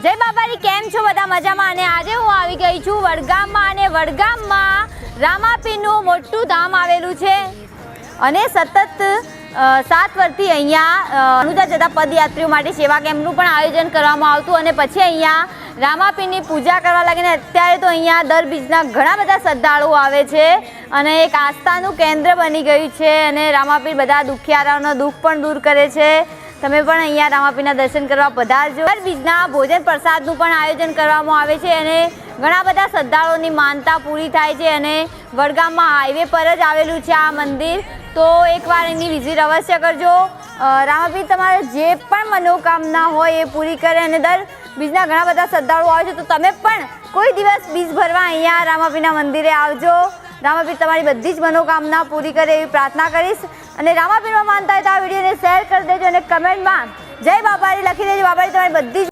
જય બાબારી, કેમ છો બધા? મજામાં? અને આજે હું આવી ગઈ છું વડગામમાં, અને વડગામમાં રામાપીરનું મોટું ધામ આવેલું છે અને સતત 7 વર્ષથી અહીંયા અનુજા જતા પદયાત્રીઓ માટે સેવા કેમ્પનું પણ આયોજન કરવામાં આવતું અને પછી અહીંયા રામાપીરની પૂજા કરવા લાગીને અત્યારે તો અહીંયા દર બીજના ઘણા બધા શ્રદ્ધાળુઓ આવે છે અને એક આસ્થાનું કેન્દ્ર બની ગયું છે અને રામાપીર બધા દુખિયારાઓનો દુઃખ પણ દૂર કરે છે। તમે પણ અહીંયા રામાપીરના દર્શન કરવા પધારજો। દર બીજના ભોજન પ્રસાદનું પણ આયોજન કરવામાં આવે છે અને ઘણા બધા શ્રદ્ધાળુઓની માનતા પૂરી થાય છે અને વડગામમાં હાઈવે પર જ આવેલું છે આ મંદિર, તો એકવાર એની વિઝિટ અવશ્ય કરજો। રામાપીર તમારે જે પણ મનોકામના હોય એ પૂરી કરે અને દર બીજના ઘણા બધા શ્રદ્ધાળુઓ આવે છે, તો તમે પણ કોઈ દિવસ બીજ ભરવા અહીંયા રામાપીરના મંદિરે આવજો। રામાપીર તમારી બધી જ મનોકામના પૂરી કરે એવી પ્રાર્થના કરીશ અને રામાપીરમાં માનતા હોય તો આ વિડીયોને શેર કરી દેજો અને કમેન્ટમાં જય બાબારી લખી દેજો। બાબારી તમારી બધી જ